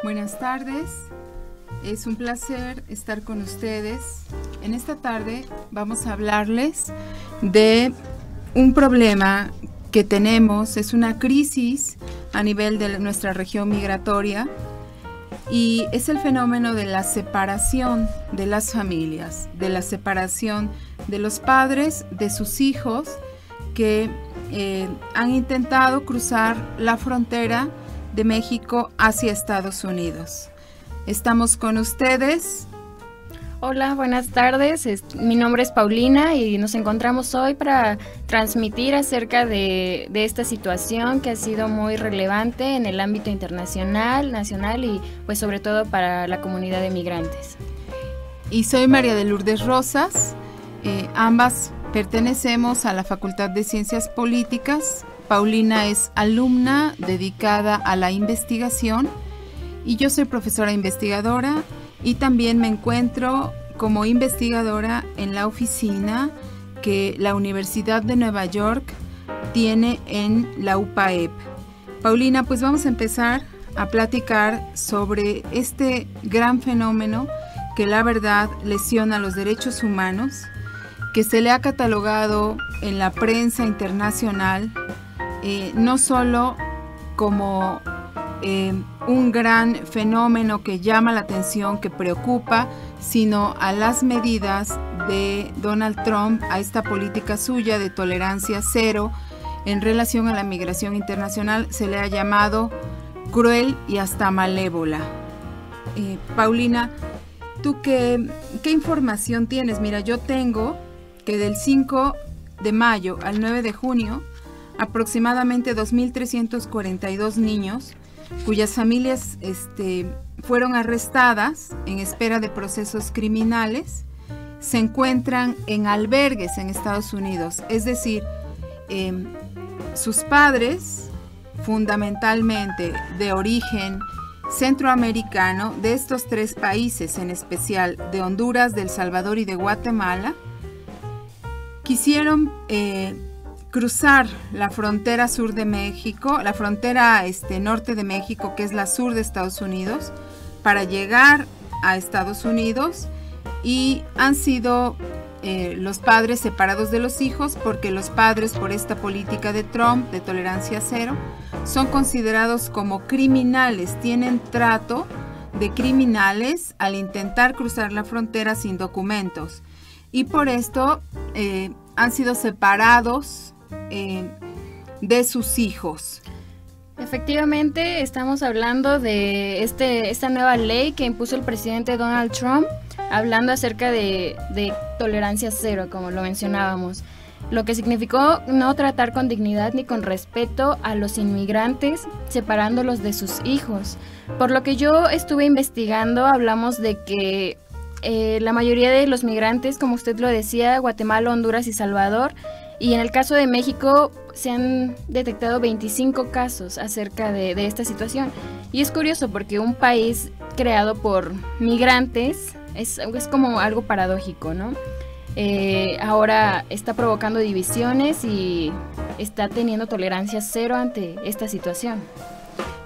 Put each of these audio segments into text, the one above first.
Buenas tardes, es un placer estar con ustedes. En esta tarde vamos a hablarles de un problema que tenemos, es una crisis a nivel de nuestra región migratoria y es el fenómeno de la separación de las familias, de la separación de los padres de sus hijos que han intentado cruzar la frontera de México hacia Estados Unidos. Estamos con ustedes. Hola, buenas tardes. Mi nombre es Paulina y nos encontramos hoy para transmitir acerca de esta situación que ha sido muy relevante en el ámbito internacional, nacional y pues sobre todo para la comunidad de migrantes. Y soy María de Lourdes Rosas. Ambas pertenecemos a la Facultad de Ciencias Políticas. Paulina es alumna dedicada a la investigación y yo soy profesora investigadora y también me encuentro como investigadora en la oficina que la Universidad de Nueva York tiene en la UPAEP. Paulina, pues vamos a empezar a platicar sobre este gran fenómeno que la verdad lesiona los derechos humanos, que se le ha catalogado en la prensa internacional no solo como un gran fenómeno que llama la atención, que preocupa, sino a las medidas de Donald Trump, a esta política suya de tolerancia cero en relación a la migración internacional, se le ha llamado cruel y hasta malévola. Paulina, ¿tú qué información tienes? Mira, yo tengo que del 5 de mayo al 9 de junio, aproximadamente 2.342 niños cuyas familias fueron arrestadas en espera de procesos criminales se encuentran en albergues en Estados Unidos. Es decir, sus padres, fundamentalmente de origen centroamericano, de estos tres países en especial, de Honduras, de El Salvador y de Guatemala, quisieron cruzar la frontera sur de México, la frontera norte de México, que es la sur de Estados Unidos, para llegar a Estados Unidos, y han sido los padres separados de los hijos porque los padres, por esta política de Trump de tolerancia cero, son considerados como criminales, tienen trato de criminales al intentar cruzar la frontera sin documentos, y por esto han sido separados de sus hijos. Efectivamente, estamos hablando de esta nueva ley que impuso el presidente Donald Trump, hablando acerca de tolerancia cero, como lo mencionábamos, lo que significó no tratar con dignidad ni con respeto a los inmigrantes, separándolos de sus hijos. Por lo que yo estuve investigando, hablamos de que la mayoría de los migrantes, como usted lo decía, Guatemala, Honduras y Salvador, y en el caso de México se han detectado 25 casos acerca de esta situación. Y es curioso porque un país creado por migrantes es como algo paradójico, ¿no? Ahora está provocando divisiones y está teniendo tolerancia cero ante esta situación.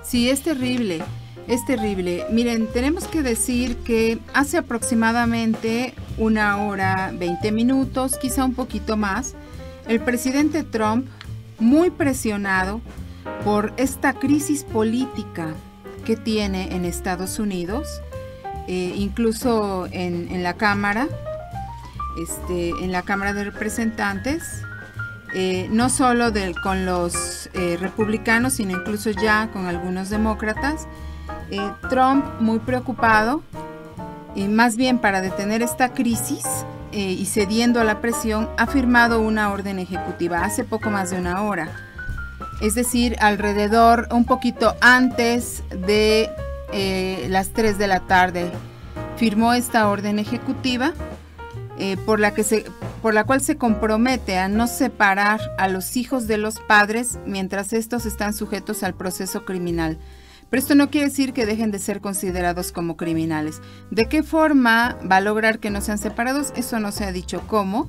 Sí, es terrible, es terrible. Miren, tenemos que decir que hace aproximadamente 1 hora, 20 minutos, quizá un poquito más, el presidente Trump, muy presionado por esta crisis política que tiene en Estados Unidos, incluso en la Cámara, en la Cámara de Representantes, no solo con los republicanos, sino incluso ya con algunos demócratas, Trump muy preocupado, más bien para detener esta crisis, y cediendo a la presión, ha firmado una orden ejecutiva hace poco más de 1 hora. Es decir, alrededor, un poquito antes de las 3 de la tarde, firmó esta orden ejecutiva por la cual se compromete a no separar a los hijos de los padres mientras estos están sujetos al proceso criminal. Pero esto no quiere decir que dejen de ser considerados como criminales. ¿De qué forma va a lograr que no sean separados? Eso no se ha dicho cómo.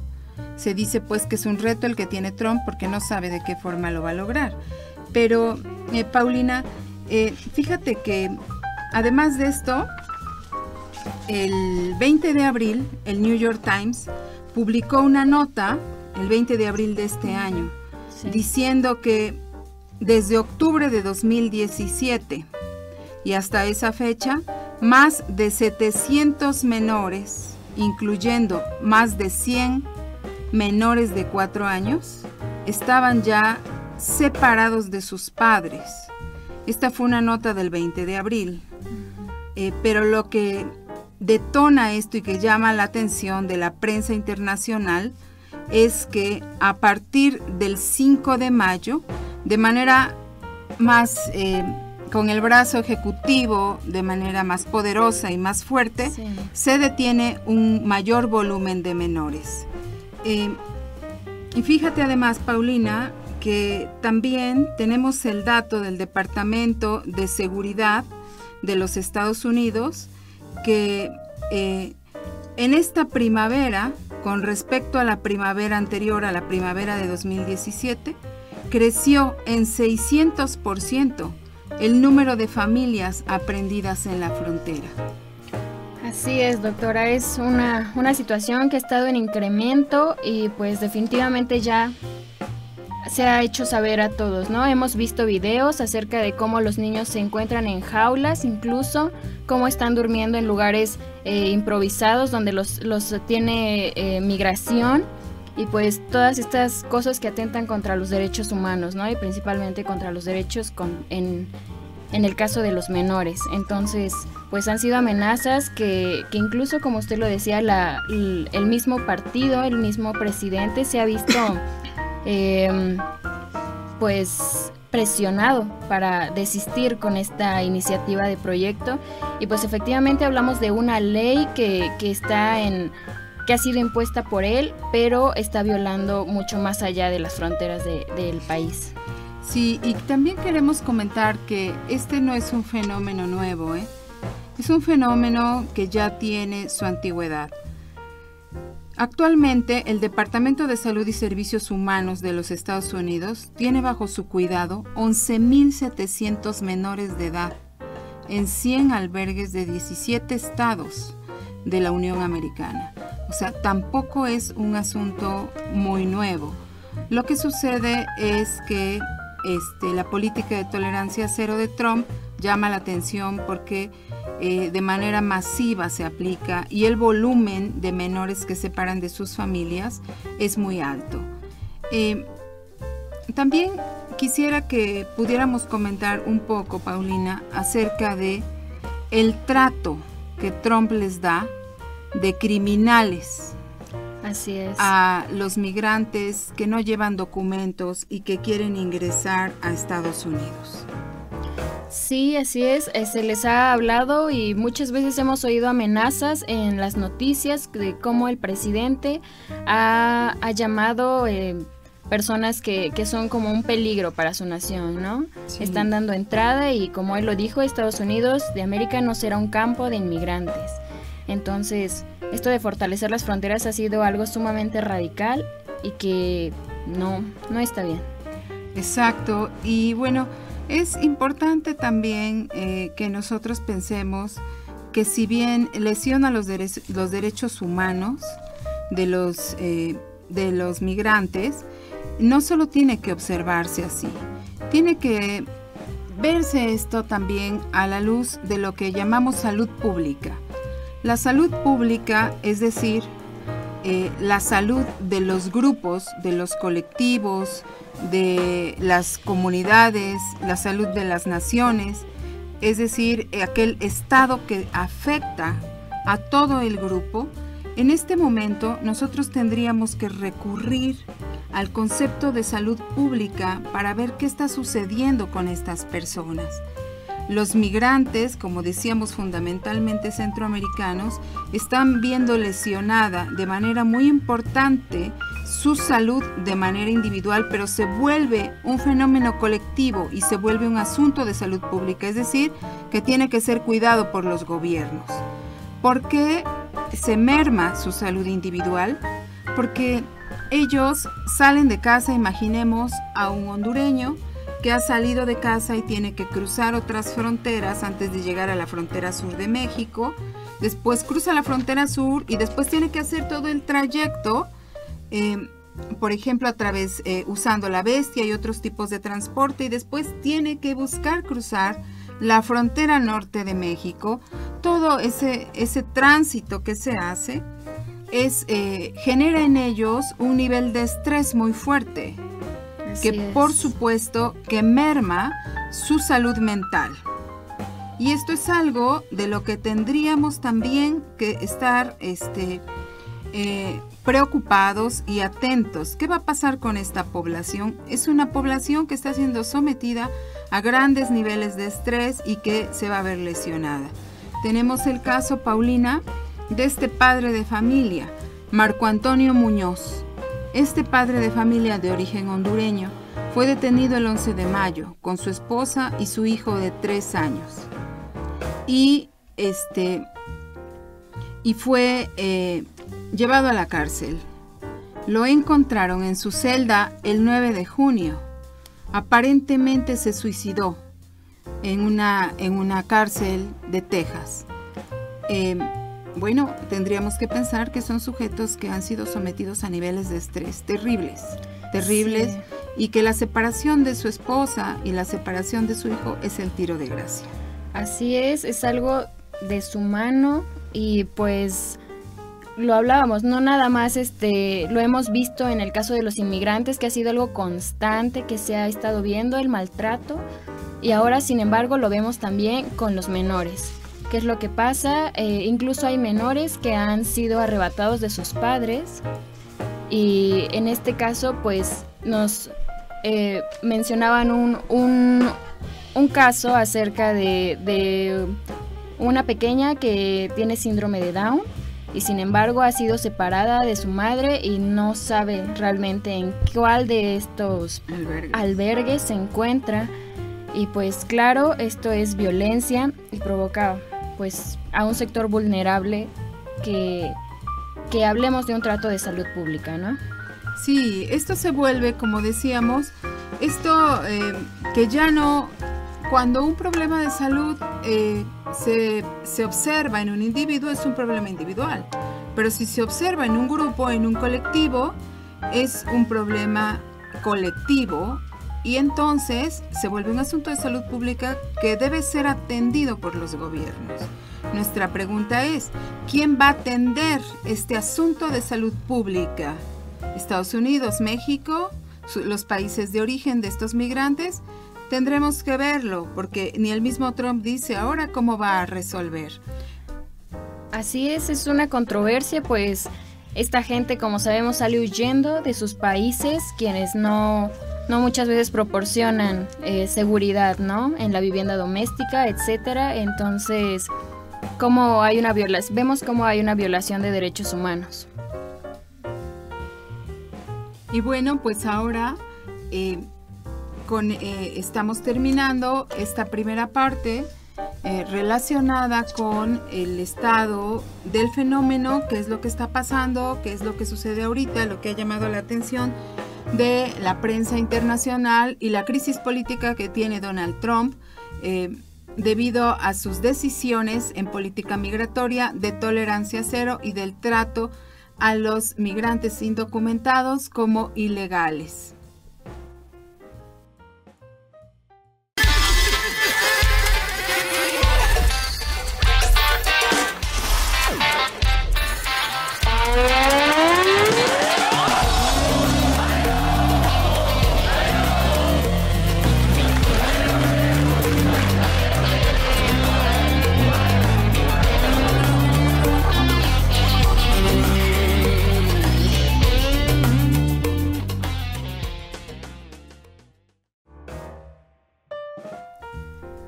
Se dice pues que es un reto el que tiene Trump porque no sabe de qué forma lo va a lograr. Pero, Paulina, fíjate que además de esto, el 20 de abril, el New York Times publicó una nota, el 20 de abril de este año, diciendo que desde octubre de 2017 y hasta esa fecha, más de 700 menores, incluyendo más de 100 menores de 4 años, estaban ya separados de sus padres. Esta fue una nota del 20 de abril. Pero lo que detona esto y que llama la atención de la prensa internacional es que a partir del 5 de mayo, de manera más, con el brazo ejecutivo, de manera más poderosa y más fuerte, se detiene un mayor volumen de menores. Y fíjate además, Paulina, que también tenemos el dato del Departamento de Seguridad de los Estados Unidos, que en esta primavera, con respecto a la primavera anterior, a la primavera de 2017, creció en 600% el número de familias aprendidas en la frontera. Así es, doctora, es una situación que ha estado en incremento y pues definitivamente ya se ha hecho saber a todos, ¿no? Hemos visto videos acerca de cómo los niños se encuentran en jaulas, incluso cómo están durmiendo en lugares improvisados donde los tiene migración, y pues todas estas cosas que atentan contra los derechos humanos, ¿no? Y principalmente contra los derechos en el caso de los menores. Entonces, pues han sido amenazas que incluso, como usted lo decía, el mismo partido, el mismo presidente se ha visto pues presionado para desistir con esta iniciativa de proyecto. Y pues efectivamente hablamos de una ley que ha sido impuesta por él, pero está violando mucho más allá de las fronteras del país. Sí, y también queremos comentar que este no es un fenómeno nuevo, es un fenómeno que ya tiene su antigüedad. Actualmente, el Departamento de Salud y Servicios Humanos de los Estados Unidos tiene bajo su cuidado 11.700 menores de edad en 100 albergues de 17 estados de la Unión Americana. O sea, tampoco es un asunto muy nuevo. Lo que sucede es que la política de tolerancia cero de Trump llama la atención porque de manera masiva se aplica y el volumen de menores que separan de sus familias es muy alto. También quisiera que pudiéramos comentar un poco, Paulina, acerca de el trato que Trump les da de criminales. Así es. A los migrantes que no llevan documentos y que quieren ingresar a Estados Unidos. Sí, así es, se les ha hablado y muchas veces hemos oído amenazas en las noticias de cómo el presidente ha llamado personas que son como un peligro para su nación, ¿no? Sí. Están dando entrada y, como él lo dijo, Estados Unidos de América no será un campo de inmigrantes. Entonces, esto de fortalecer las fronteras ha sido algo sumamente radical y que no está bien. Exacto, y bueno, es importante también que nosotros pensemos que si bien lesiona los derechos humanos de los migrantes, no solo tiene que observarse así, tiene que verse esto también a la luz de lo que llamamos salud pública. La salud pública, es decir, la salud de los grupos, de los colectivos, de las comunidades, la salud de las naciones, es decir, aquel estado que afecta a todo el grupo. En este momento nosotros tendríamos que recurrir al concepto de salud pública para ver qué está sucediendo con estas personas. Los migrantes, como decíamos, fundamentalmente centroamericanos, están viendo lesionada de manera muy importante su salud de manera individual, pero se vuelve un fenómeno colectivo y se vuelve un asunto de salud pública, es decir, que tiene que ser cuidado por los gobiernos. ¿Por qué se merma su salud individual? Porque ellos salen de casa, imaginemos a un hondureño que ha salido de casa y tiene que cruzar otras fronteras antes de llegar a la frontera sur de México. Después cruza la frontera sur y después tiene que hacer todo el trayecto, por ejemplo, a través, usando la bestia y otros tipos de transporte, y después tiene que buscar cruzar la frontera norte de México. Todo ese tránsito que se hace genera en ellos un nivel de estrés muy fuerte, por supuesto que merma su salud mental. Y esto es algo de lo que tendríamos también que estar preocupados y atentos. ¿Qué va a pasar con esta población? Es una población que está siendo sometida a grandes niveles de estrés y que se va a ver lesionada. Tenemos el caso, Paulina, de este padre de familia, Marco Antonio Muñoz. Este padre de familia de origen hondureño fue detenido el 11 de mayo con su esposa y su hijo de 3 años. Y fue llevado a la cárcel. Lo encontraron en su celda el 9 de junio. Aparentemente se suicidó en una cárcel de Texas. Bueno, tendríamos que pensar que son sujetos que han sido sometidos a niveles de estrés terribles, sí, y que la separación de su esposa y la separación de su hijo es el tiro de gracia. Así es algo deshumano y pues lo hablábamos, no nada más lo hemos visto en el caso de los inmigrantes, que ha sido algo constante que se ha estado viendo, el maltrato, y ahora sin embargo lo vemos también con los menores. ¿Qué es lo que pasa? Incluso hay menores que han sido arrebatados de sus padres, y en este caso pues nos mencionaban un caso acerca de una pequeña que tiene síndrome de Down y sin embargo ha sido separada de su madre y no sabe realmente en cuál de estos albergues se encuentra, y pues claro, esto es violencia y provoca pues a un sector vulnerable que hablemos de un trato de salud pública, ¿no? Sí, esto se vuelve, como decíamos, que ya no, cuando un problema de salud se observa en un individuo, es un problema individual, pero si se observa en un grupo, en un colectivo, es un problema colectivo, y entonces se vuelve un asunto de salud pública que debe ser atendido por los gobiernos. Nuestra pregunta es, ¿quién va a atender este asunto de salud pública? ¿Estados Unidos, México, los países de origen de estos migrantes? Tendremos que verlo, porque ni el mismo Trump dice ahora cómo va a resolver. Así es una controversia, pues esta gente, como sabemos, sale huyendo de sus países, quienes no muchas veces proporcionan seguridad, ¿no? En la vivienda doméstica, etcétera. Entonces, vemos cómo hay una violación de derechos humanos. Y bueno, pues ahora estamos terminando esta primera parte relacionada con el estado del fenómeno, qué es lo que está pasando, qué es lo que sucede ahorita, lo que ha llamado la atención de la prensa internacional y la crisis política que tiene Donald Trump debido a sus decisiones en política migratoria de tolerancia cero y del trato a los migrantes indocumentados como ilegales.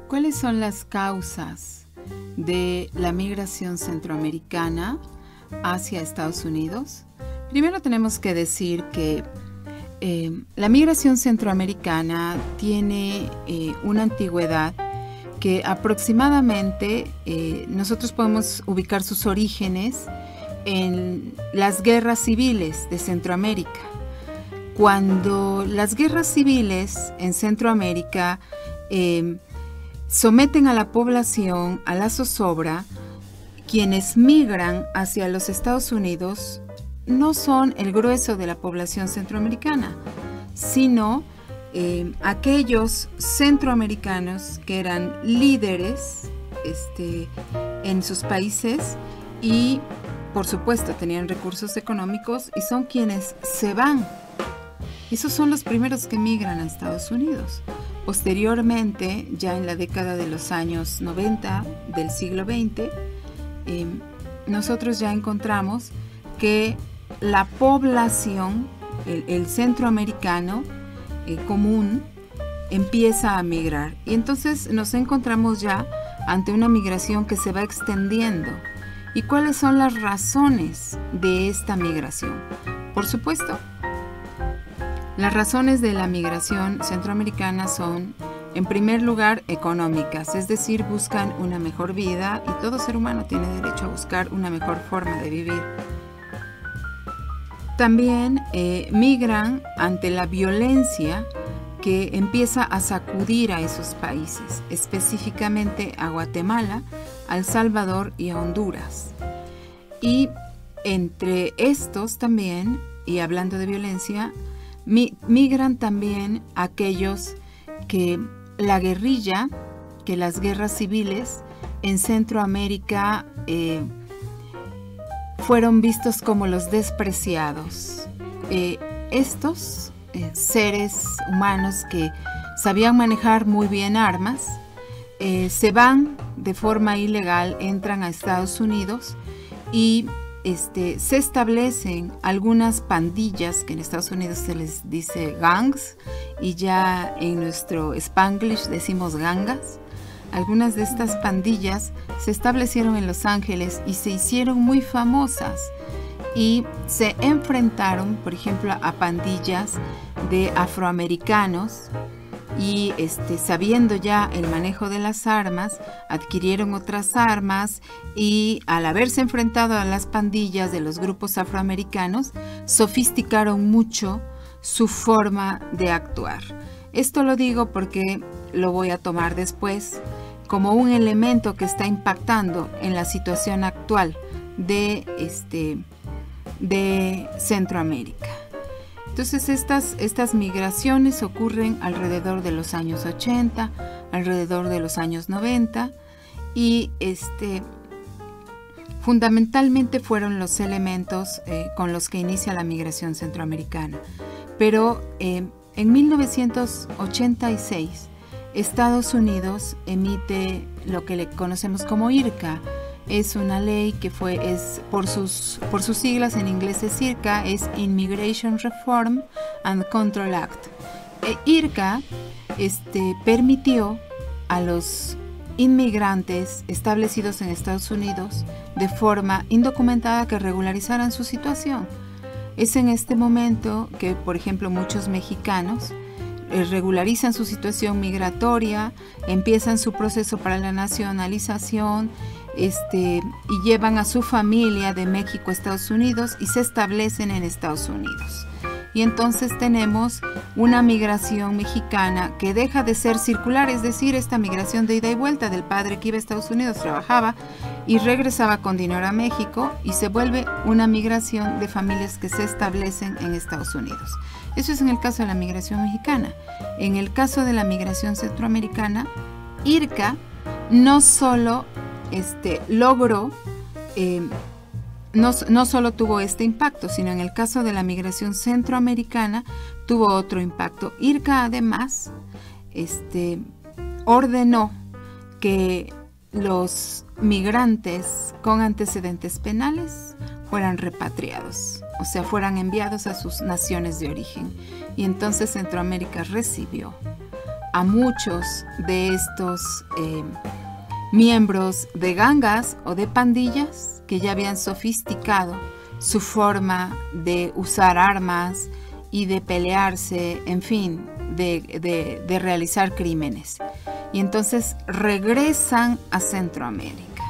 ¿Cuáles son las causas de la migración centroamericana hacia Estados Unidos? Primero tenemos que decir que la migración centroamericana tiene una antigüedad que aproximadamente nosotros podemos ubicar sus orígenes en las guerras civiles de Centroamérica. cuando las guerras civiles en Centroamérica someten a la población a la zozobra, quienes migran hacia los Estados Unidos no son el grueso de la población centroamericana, sino aquellos centroamericanos que eran líderes en sus países y, por supuesto, tenían recursos económicos y son quienes se van. Esos son los primeros que migran a Estados Unidos. Posteriormente, ya en la década de los años 90 del siglo XX, nosotros ya encontramos que la población, el centroamericano común, empieza a migrar. Y entonces nos encontramos ya ante una migración que se va extendiendo. ¿Y cuáles son las razones de esta migración? Por supuesto, las razones de la migración centroamericana son, en primer lugar, económicas, es decir, buscan una mejor vida y todo ser humano tiene derecho a buscar una mejor forma de vivir. También migran ante la violencia que empieza a sacudir a esos países, específicamente a Guatemala, a El Salvador y a Honduras. Y entre estos también, y hablando de violencia, migran también aquellos que la guerrilla, que las guerras civiles en Centroamérica fueron vistos como los despreciados. Estos seres humanos que sabían manejar muy bien armas, se van de forma ilegal, entran a Estados Unidos y se establecen algunas pandillas, que en Estados Unidos se les dice gangs y ya en nuestro Spanglish decimos gangas. Algunas de estas pandillas se establecieron en Los Ángeles y se hicieron muy famosas y se enfrentaron, por ejemplo, a pandillas de afroamericanos y sabiendo ya el manejo de las armas, adquirieron otras armas y al haberse enfrentado a las pandillas de los grupos afroamericanos, sofisticaron mucho su forma de actuar. Esto lo digo porque lo voy a tomar después como un elemento que está impactando en la situación actual de Centroamérica. Entonces estas migraciones ocurren alrededor de los años 80, alrededor de los años 90 y fundamentalmente fueron los elementos con los que inicia la migración centroamericana. Pero en 1986 Estados Unidos emite lo que le conocemos como IRCA. Es una ley que por sus siglas en inglés es IRCA, es Immigration Reform and Control Act. IRCA permitió a los inmigrantes establecidos en Estados Unidos de forma indocumentada que regularizaran su situación. Es en este momento que, por ejemplo, muchos mexicanos regularizan su situación migratoria, empiezan su proceso para la nacionalización y llevan a su familia de México a Estados Unidos y se establecen en Estados Unidos. Y entonces tenemos una migración mexicana que deja de ser circular, es decir, esta migración de ida y vuelta del padre que iba a Estados Unidos, trabajaba y regresaba con dinero a México y se vuelve una migración de familias que se establecen en Estados Unidos. Eso es en el caso de la migración mexicana. En el caso de la migración centroamericana, IRCA no solo logró, no solo tuvo este impacto, sino en el caso de la migración centroamericana tuvo otro impacto. IRCA además ordenó que los migrantes con antecedentes penales fueran repatriados, o sea, fueran enviados a sus naciones de origen. Y entonces Centroamérica recibió a muchos de estos miembros de gangas o de pandillas que ya habían sofisticado su forma de usar armas y de pelearse, en fin, de realizar crímenes. Y entonces regresan a Centroamérica.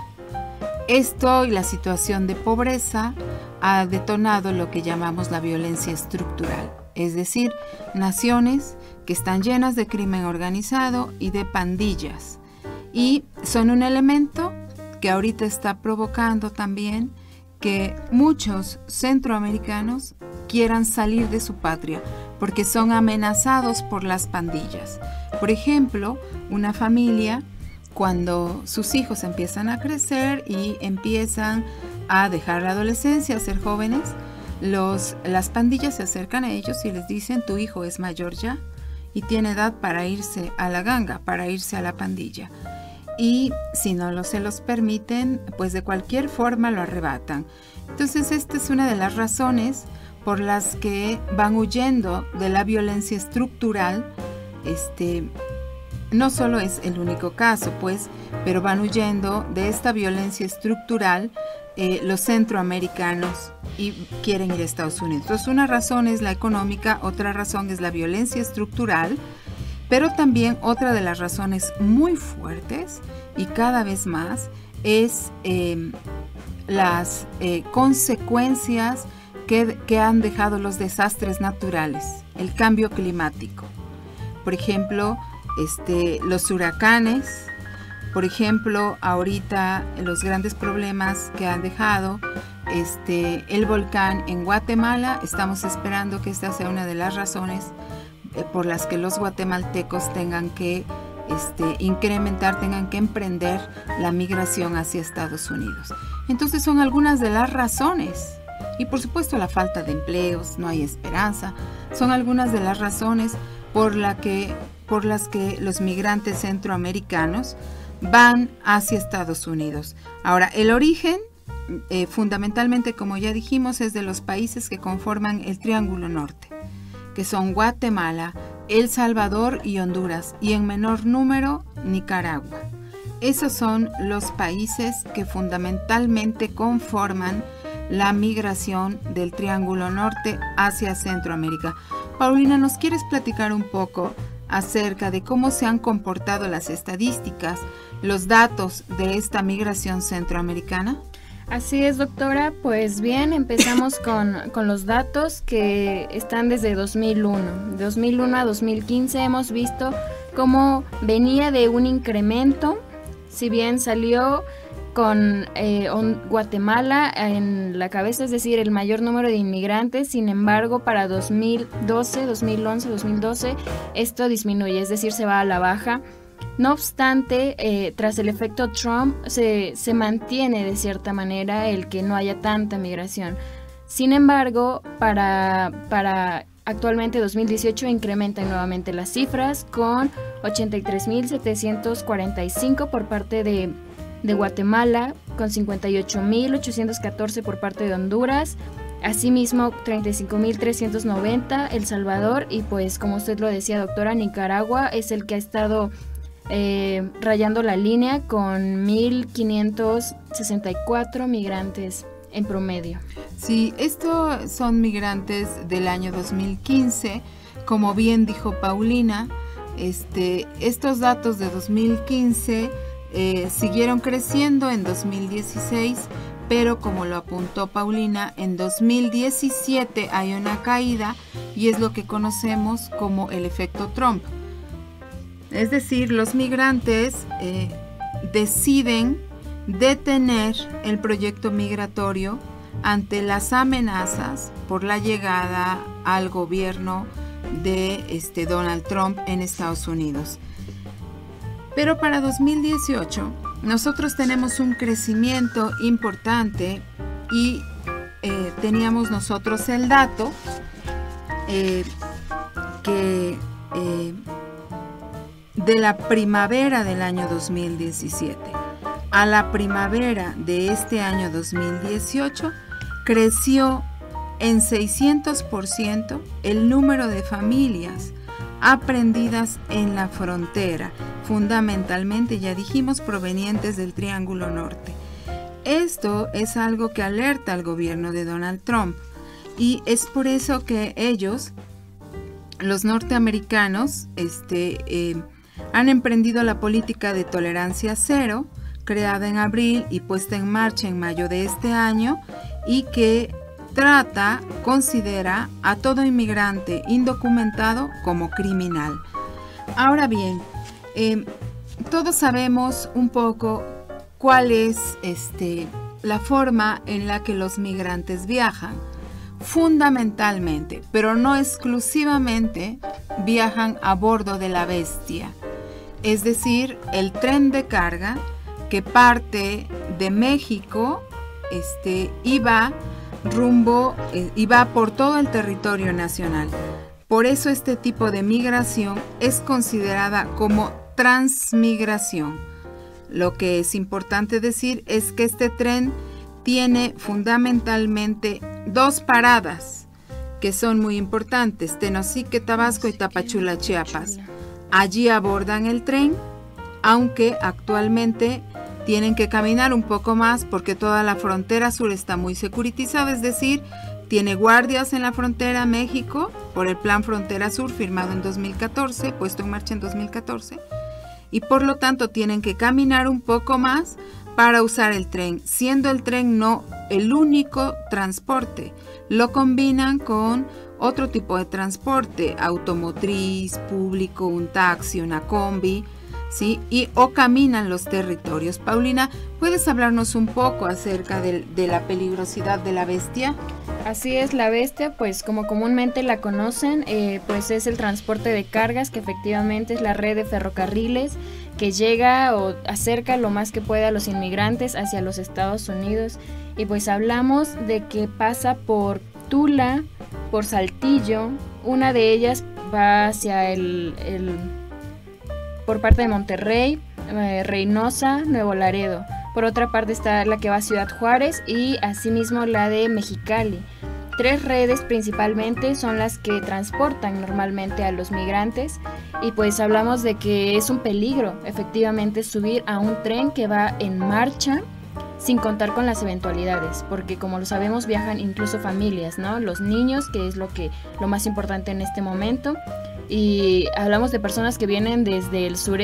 Esto y la situación de pobreza ha detonado lo que llamamos la violencia estructural es decir, naciones que están llenas de crimen organizado y de pandillas, y son un elemento que ahorita está provocando también que muchos centroamericanos quieran salir de su patria porque son amenazados por las pandillas. Por ejemplo, una familia, cuando sus hijos empiezan a crecer y empiezan a dejar la adolescencia, a ser jóvenes, las pandillas se acercan a ellos y les dicen: tu hijo es mayor ya y tiene edad para irse a la ganga, para irse a la pandilla. Y si no se los permiten, pues de cualquier forma lo arrebatan. Entonces esta es una de las razones por las que van huyendo de la violencia estructural. No solo es el único caso, pues, pero van huyendo de esta violencia estructural los centroamericanos y quieren ir a Estados Unidos. Entonces, una razón es la económica, otra razón es la violencia estructural, pero también otra de las razones muy fuertes y cada vez más es las consecuencias que han dejado los desastres naturales, el cambio climático. Por ejemplo, los huracanes, por ejemplo, ahorita los grandes problemas que han dejado el volcán en Guatemala. Estamos esperando que esta sea una de las razones por las que los guatemaltecos tengan que incrementar, tengan que emprender la migración hacia Estados Unidos. Entonces son algunas de las razones, y por supuesto la falta de empleos, no hay esperanza, son algunas de las razones por las que los migrantes centroamericanos van hacia Estados Unidos. Ahora, el origen fundamentalmente, como ya dijimos, es de los países que conforman el Triángulo Norte, que son Guatemala, El Salvador y Honduras, y en menor número Nicaragua. Esos son los países que fundamentalmente conforman la migración del Triángulo Norte hacia Centroamérica. Paulina, ¿nos quieres platicar un poco acerca de cómo se han comportado las estadísticas, los datos de esta migración centroamericana? Así es, doctora. Pues bien, empezamos con los datos que están desde 2001. De 2001 a 2015 hemos visto cómo venía de un incremento, si bien salió con Guatemala en la cabeza, es decir, el mayor número de inmigrantes. Sin embargo, para 2012, 2011, 2012, esto disminuye, es decir, se va a la baja. No obstante, tras el efecto Trump, se mantiene de cierta manera el que no haya tanta migración. Sin embargo, para actualmente 2018 incrementan nuevamente las cifras con 83.745 por parte de Guatemala, con 58.814 por parte de Honduras, asimismo 35.390 El Salvador, y pues como usted lo decía, doctora, Nicaragua es el que ha estado rayando la línea con 1.564 migrantes en promedio. Sí, estos son migrantes del año 2015, como bien dijo Paulina. Estos datos de 2015 siguieron creciendo en 2016, pero como lo apuntó Paulina, en 2017 hay una caída y es lo que conocemos como el efecto Trump. Es decir, los migrantes deciden detener el proyecto migratorio ante las amenazas por la llegada al gobierno de Donald Trump en Estados Unidos. Pero para 2018 nosotros tenemos un crecimiento importante y teníamos nosotros el dato que de la primavera del año 2017 a la primavera de este año 2018 creció en 600% el número de familias aprendidas en la frontera, fundamentalmente, ya dijimos, provenientes del Triángulo Norte. Esto es algo que alerta al gobierno de Donald Trump y es por eso que ellos, los norteamericanos, han emprendido la política de tolerancia cero, creada en abril y puesta en marcha en mayo de este año, y que considera a todo inmigrante indocumentado como criminal. Ahora bien, todos sabemos un poco cuál es la forma en la que los migrantes viajan. Fundamentalmente, pero no exclusivamente, viajan a bordo de la Bestia, es decir, el tren de carga que parte de México y va por todo el territorio nacional. Por eso este tipo de migración es considerada como transmigración. Lo que es importante decir es que este tren tiene fundamentalmente 2 paradas que son muy importantes: Tenosique, Tabasco, y Tapachula, Chiapas. Allí abordan el tren, aunque actualmente tienen que caminar un poco más porque toda la frontera sur está muy securitizada, es decir, tiene guardias en la frontera México por el Plan Frontera Sur firmado en 2014, puesto en marcha en 2014, y por lo tanto tienen que caminar un poco más para usar el tren, siendo el tren no el único transporte. Lo combinan con otro tipo de transporte, automotriz, público, un taxi, una combi, ¿sí? O caminan los territorios. Paulina, ¿puedes hablarnos un poco acerca de la peligrosidad de la Bestia? Así es, la Bestia, pues como comúnmente la conocen, pues es el transporte de cargas, que efectivamente es la red de ferrocarriles que llega o acerca lo más que puede a los inmigrantes hacia los Estados Unidos. Y pues hablamos de que pasa por Tula, por Saltillo, una de ellas va hacia por parte de Monterrey, Reynosa, Nuevo Laredo. Por otra parte está la que va a Ciudad Juárez y asimismo la de Mexicali. 3 redes principalmente son las que transportan normalmente a los migrantes, y pues hablamos de que es un peligro efectivamente subir a un tren que va en marcha sin contar con las eventualidades, porque como lo sabemos viajan incluso familias, ¿no? Los niños, que es lo más importante en este momento, y hablamos de personas que vienen desde el sur,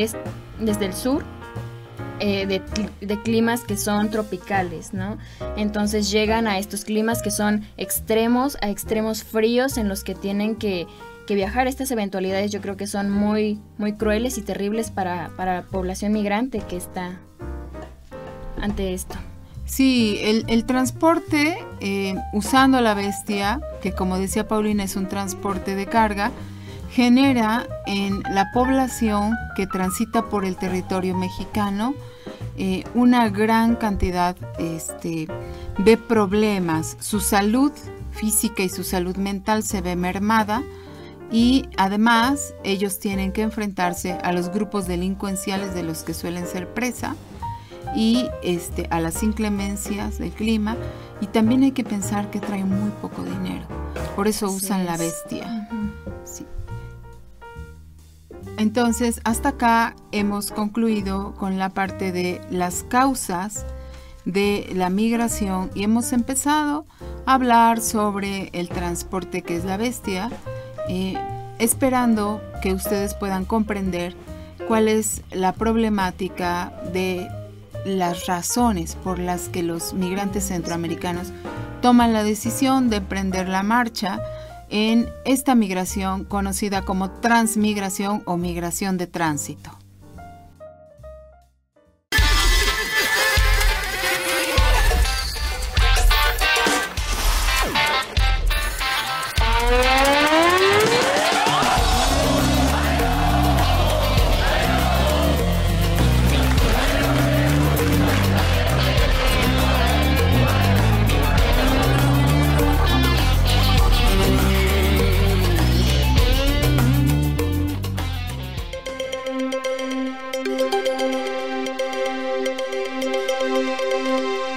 de climas que son tropicales, ¿no? Entonces llegan a estos climas que son extremos, a extremos fríos en los que tienen que viajar. Estas eventualidades yo creo que son muy, muy crueles y terribles para la población migrante que está ante esto. Sí, el transporte usando la Bestia, que como decía Paulina es un transporte de carga, genera en la población que transita por el territorio mexicano una gran cantidad de problemas. Su salud física y su salud mental se ve mermada, y además ellos tienen que enfrentarse a los grupos delincuenciales de los que suelen ser presa, y a las inclemencias del clima, y también hay que pensar que traen muy poco dinero, por eso usan la Bestia. Sí. Entonces, hasta acá hemos concluido con la parte de las causas de la migración y hemos empezado a hablar sobre el transporte que es la Bestia, esperando que ustedes puedan comprender cuál es la problemática de las razones por las que los migrantes centroamericanos toman la decisión de emprender la marcha en esta migración conocida como transmigración o migración de tránsito.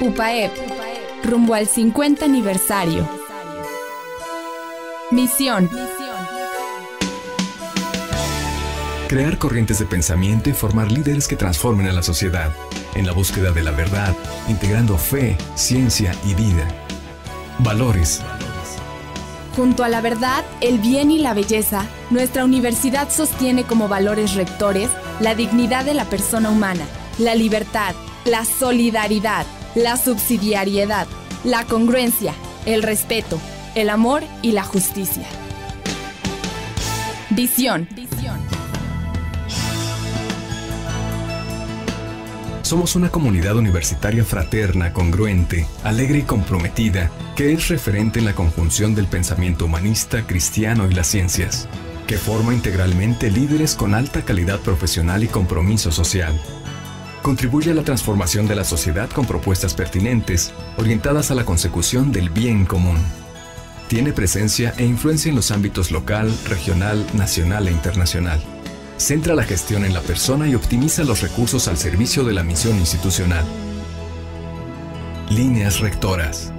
UPAEP, rumbo al 50 aniversario. Misión: crear corrientes de pensamiento y formar líderes que transformen a la sociedad, en la búsqueda de la verdad, integrando fe, ciencia y vida. Valores. Junto a la verdad, el bien y la belleza, nuestra universidad sostiene como valores rectores la dignidad de la persona humana, la libertad, la solidaridad, la subsidiariedad, la congruencia, el respeto, el amor y la justicia. Visión. Somos una comunidad universitaria fraterna, congruente, alegre y comprometida, que es referente en la conjunción del pensamiento humanista, cristiano y las ciencias, que forma integralmente líderes con alta calidad profesional y compromiso social. Contribuye a la transformación de la sociedad con propuestas pertinentes, orientadas a la consecución del bien común. Tiene presencia e influencia en los ámbitos local, regional, nacional e internacional. Centra la gestión en la persona y optimiza los recursos al servicio de la misión institucional. Líneas rectoras.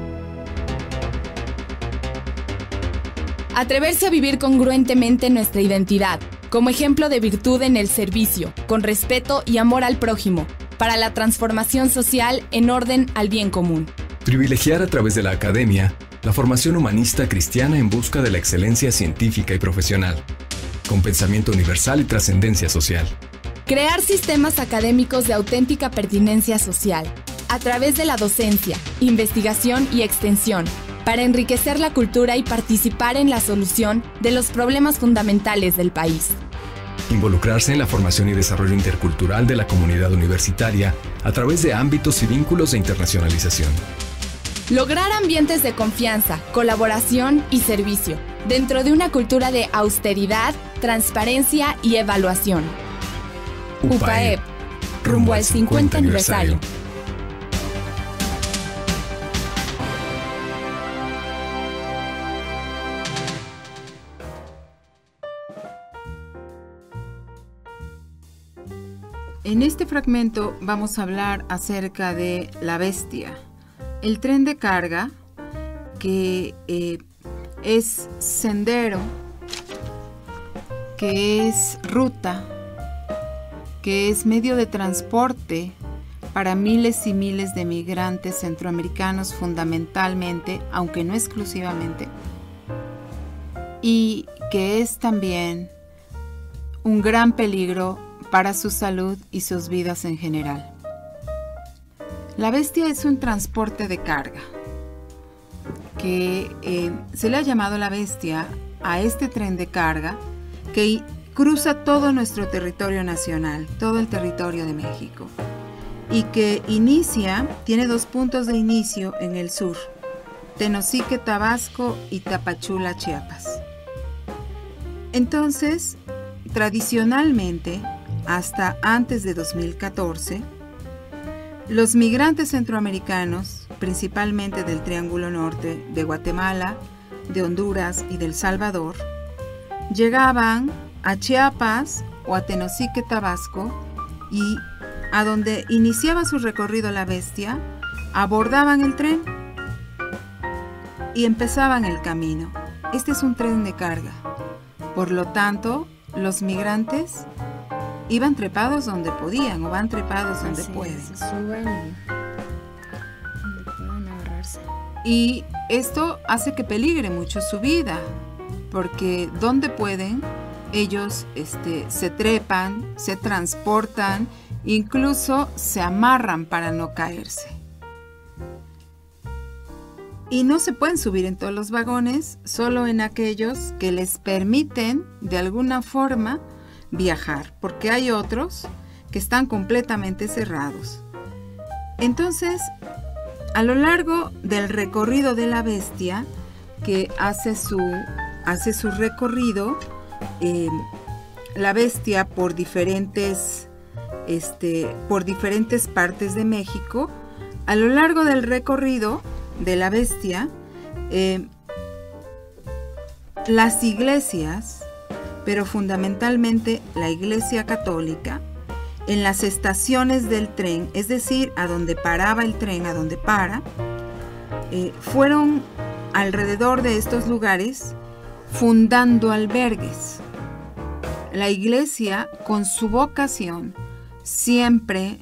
Atreverse a vivir congruentemente nuestra identidad, como ejemplo de virtud en el servicio, con respeto y amor al prójimo, para la transformación social en orden al bien común. Privilegiar a través de la academia la formación humanista cristiana en busca de la excelencia científica y profesional, con pensamiento universal y trascendencia social. Crear sistemas académicos de auténtica pertinencia social, a través de la docencia, investigación y extensión, para enriquecer la cultura y participar en la solución de los problemas fundamentales del país. Involucrarse en la formación y desarrollo intercultural de la comunidad universitaria a través de ámbitos y vínculos de internacionalización. Lograr ambientes de confianza, colaboración y servicio, dentro de una cultura de austeridad, transparencia y evaluación. UPAEP, rumbo al 50 aniversario. En este fragmento vamos a hablar acerca de la bestia, el tren de carga que es sendero, que es ruta, que es medio de transporte para miles y miles de migrantes centroamericanos fundamentalmente, aunque no exclusivamente, y que es también un gran peligro para su salud y sus vidas en general. La bestia es un transporte de carga, que se le ha llamado la bestia a este tren de carga que cruza todo nuestro territorio nacional, todo el territorio de México, y que tiene dos puntos de inicio en el sur, Tenosique, Tabasco y Tapachula, Chiapas. Entonces, tradicionalmente, hasta antes de 2014, los migrantes centroamericanos, principalmente del Triángulo Norte, de Guatemala, de Honduras y del Salvador, llegaban a Chiapas o a Tenosique, Tabasco, y a donde iniciaba su recorrido la bestia, abordaban el tren y empezaban el camino. Este es un tren de carga. Por lo tanto, los migrantes iban trepados donde podían o van trepados donde pueden. Se suben donde puedan agarrarse. Y esto hace que peligre mucho su vida, porque donde pueden, ellos se trepan, se transportan, incluso se amarran para no caerse. Y no se pueden subir en todos los vagones, solo en aquellos que les permiten de alguna forma viajar, porque hay otros que están completamente cerrados. Entonces, a lo largo del recorrido de la bestia, que hace su recorrido, la bestia por diferentes partes de México, a lo largo del recorrido de la bestia, las iglesias, pero fundamentalmente la Iglesia Católica, en las estaciones del tren, es decir, a donde paraba el tren, a donde fueron alrededor de estos lugares fundando albergues. La Iglesia, con su vocación siempre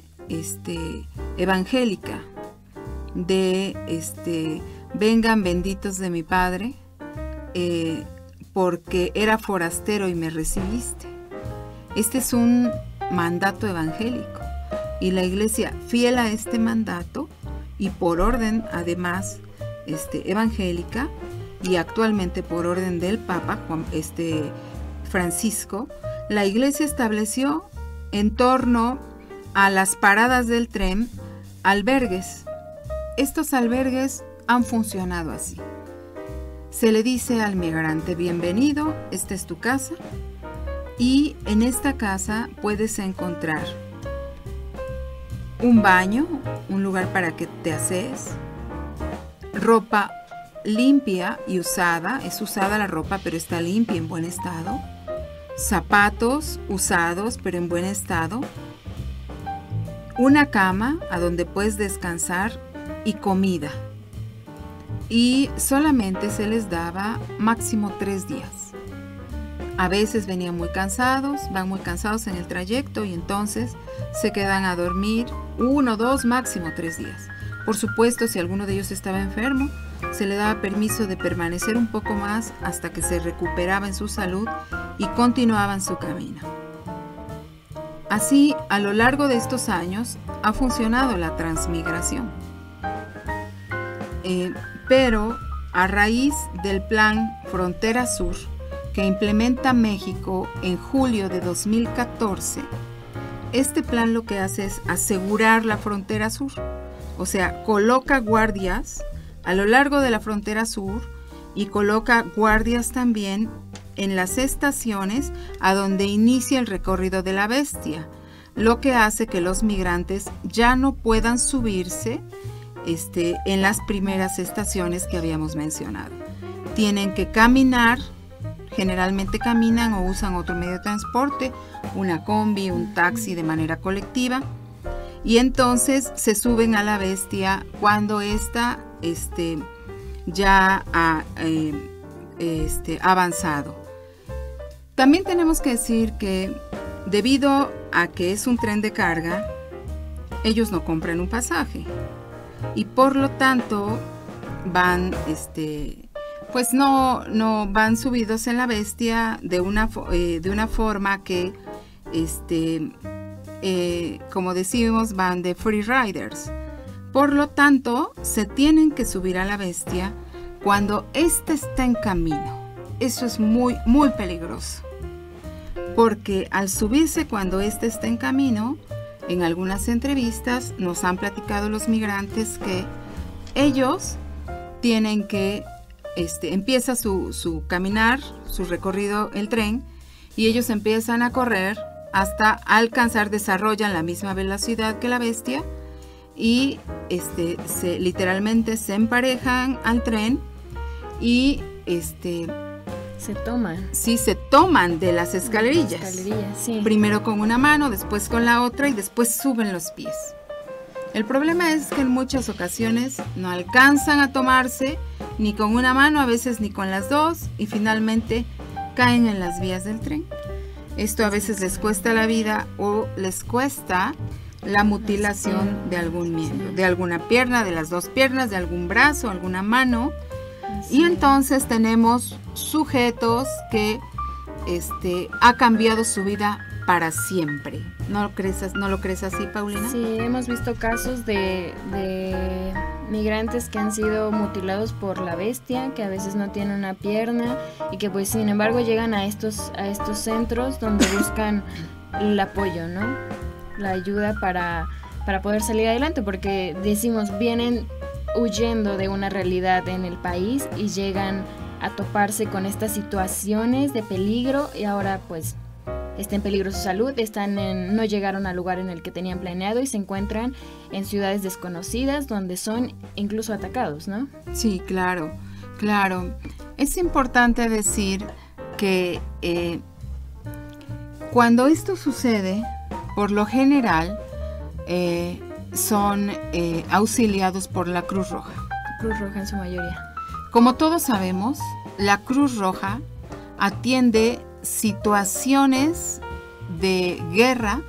evangélica, de vengan benditos de mi Padre, porque era forastero y me recibiste. Este es un mandato evangélico y la Iglesia, fiel a este mandato y por orden además evangélica, y actualmente por orden del Papa Francisco, la Iglesia estableció en torno a las paradas del tren albergues. Estos albergues han funcionado así. Se le dice al migrante: bienvenido, esta es tu casa, y en esta casa puedes encontrar un baño, un lugar para que te asees, ropa limpia y usada, es usada la ropa pero está limpia, en buen estado, zapatos usados pero en buen estado, una cama a donde puedes descansar y comida. Y solamente se les daba máximo 3 días. A veces venían muy cansados, van muy cansados en el trayecto y entonces se quedan a dormir 1, 2, máximo 3 días. Por supuesto, si alguno de ellos estaba enfermo, se le daba permiso de permanecer un poco más hasta que se recuperaba en su salud y continuaban su camino. Así, a lo largo de estos años, ha funcionado la transmigración. Pero a raíz del plan Frontera Sur, que implementa México en julio de 2014, este plan lo que hace es asegurar la frontera sur, o sea, coloca guardias a lo largo de la frontera sur y coloca guardias también en las estaciones a donde inicia el recorrido de la bestia, lo que hace que los migrantes ya no puedan subirse en las primeras estaciones que habíamos mencionado. Tienen que caminar, generalmente caminan o usan otro medio de transporte, una combi, un taxi de manera colectiva, y entonces se suben a la bestia cuando ésta ya ha avanzado. También tenemos que decir que debido a que es un tren de carga, ellos no compran un pasaje y por lo tanto van pues no van subidos en la bestia de una forma que como decimos, van de free riders. Por lo tanto, se tienen que subir a la bestia cuando ésta está en camino. Eso es muy, muy peligroso. Porque al subirse cuando ésta está en camino, en algunas entrevistas nos han platicado los migrantes que ellos tienen que, empieza su caminar, su recorrido, el tren, y ellos empiezan a correr hasta alcanzar, desarrollan la misma velocidad que la bestia y literalmente se emparejan al tren y se toman. Sí, se toman de las escalerillas. Sí. Primero con una mano, después con la otra y después suben los pies. El problema es que en muchas ocasiones no alcanzan a tomarse ni con una mano, a veces ni con las dos, y finalmente caen en las vías del tren. Esto a veces les cuesta la vida o les cuesta la mutilación de algún miembro, de alguna pierna, de las dos piernas, de algún brazo, alguna mano. Y entonces tenemos sujetos que ha cambiado su vida para siempre. ¿No lo crees así, Paulina? Sí, hemos visto casos de migrantes que han sido mutilados por la bestia, que a veces no tienen una pierna y que pues sin embargo llegan a estos centros donde buscan el apoyo, ¿no? La ayuda para poder salir adelante, porque decimos, vienen huyendo de una realidad en el país y llegan a toparse con estas situaciones de peligro y ahora pues está en peligro su salud, no llegaron al lugar en el que tenían planeado y se encuentran en ciudades desconocidas donde son incluso atacados, ¿no? Sí, claro. Es importante decir que cuando esto sucede, por lo general son auxiliados por la Cruz Roja. Cruz Roja en su mayoría. Como todos sabemos, la Cruz Roja atiende situaciones de guerra,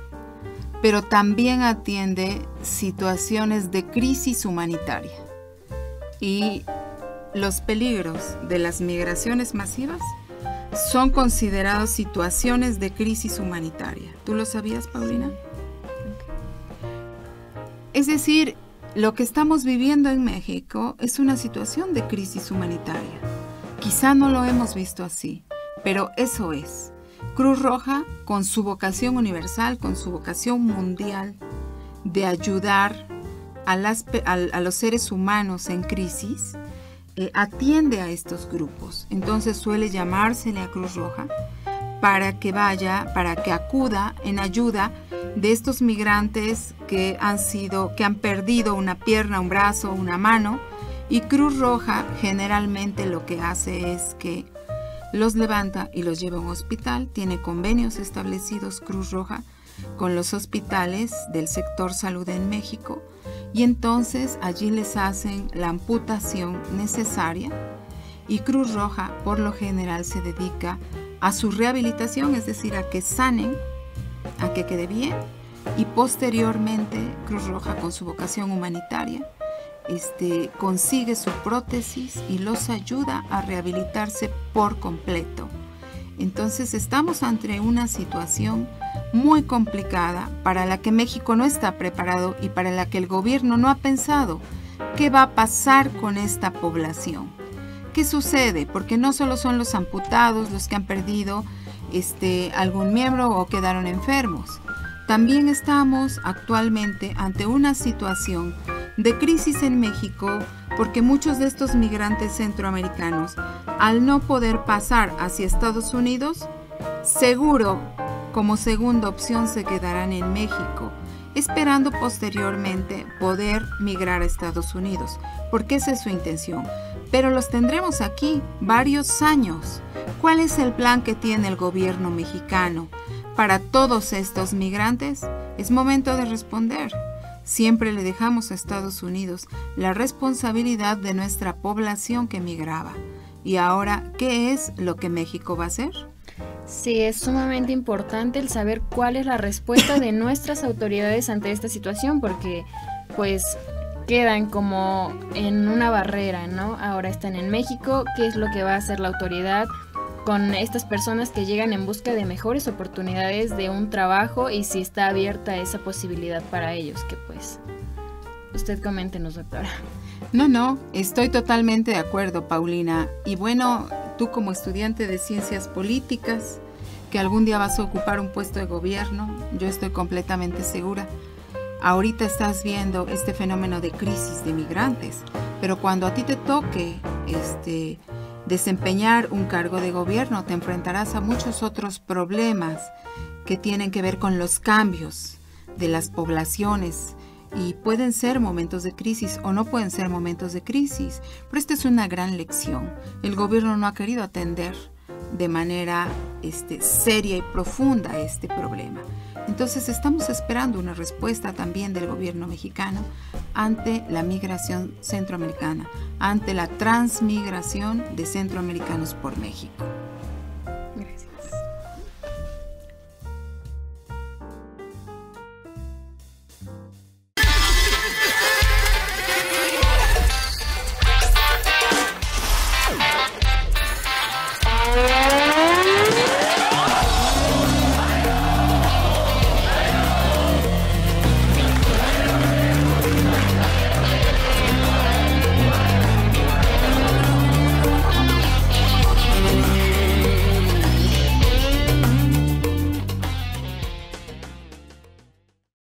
pero también atiende situaciones de crisis humanitaria. Y los peligros de las migraciones masivas son considerados situaciones de crisis humanitaria. ¿Tú lo sabías, Paulina? Es decir, lo que estamos viviendo en México es una situación de crisis humanitaria. Quizá no lo hemos visto así, pero eso es. Cruz Roja, con su vocación universal, con su vocación mundial de ayudar a los seres humanos en crisis, atiende a estos grupos. Entonces suele llamársele a Cruz Roja para que acuda en ayuda de estos migrantes que han perdido una pierna, un brazo, una mano, y Cruz Roja generalmente lo que hace es que los levanta y los lleva a un hospital. Tiene convenios establecidos Cruz Roja con los hospitales del sector salud en México, y entonces allí les hacen la amputación necesaria, y Cruz Roja por lo general se dedica a su rehabilitación, es decir, a que sanen, a que quede bien, y posteriormente Cruz Roja, con su vocación humanitaria, consigue su prótesis y los ayuda a rehabilitarse por completo. Entonces estamos ante una situación muy complicada para la que México no está preparado y para la que el gobierno no ha pensado qué va a pasar con esta población. ¿Qué sucede? Porque no solo son los amputados los que han perdido algún miembro o quedaron enfermos. También estamos actualmente ante una situación de crisis en México porque muchos de estos migrantes centroamericanos, al no poder pasar hacia Estados Unidos, seguro como segunda opción se quedarán en México, esperando posteriormente poder migrar a Estados Unidos, porque esa es su intención. Pero los tendremos aquí varios años. ¿Cuál es el plan que tiene el gobierno mexicano para todos estos migrantes? Es momento de responder. Siempre le dejamos a Estados Unidos la responsabilidad de nuestra población que migraba. Y ahora, ¿qué es lo que México va a hacer? Sí, es sumamente importante el saber cuál es la respuesta de nuestras autoridades ante esta situación, porque pues quedan como en una barrera, ¿no? Ahora están en México, ¿qué es lo que va a hacer la autoridad con estas personas que llegan en busca de mejores oportunidades de un trabajo, y si está abierta esa posibilidad para ellos? Que pues usted coméntenos, doctora. No, estoy totalmente de acuerdo, Paulina. Y bueno, tú como estudiante de ciencias políticas, que algún día vas a ocupar un puesto de gobierno, yo estoy completamente segura. Ahorita estás viendo este fenómeno de crisis de migrantes, pero cuando a ti te toque desempeñar un cargo de gobierno, te enfrentarás a muchos otros problemas que tienen que ver con los cambios de las poblaciones, y pueden ser momentos de crisis o no pueden ser momentos de crisis, pero esta es una gran lección. El gobierno no ha querido atender de manera seria y profunda este problema. Entonces estamos esperando una respuesta también del gobierno mexicano ante la migración centroamericana, ante la transmigración de centroamericanos por México.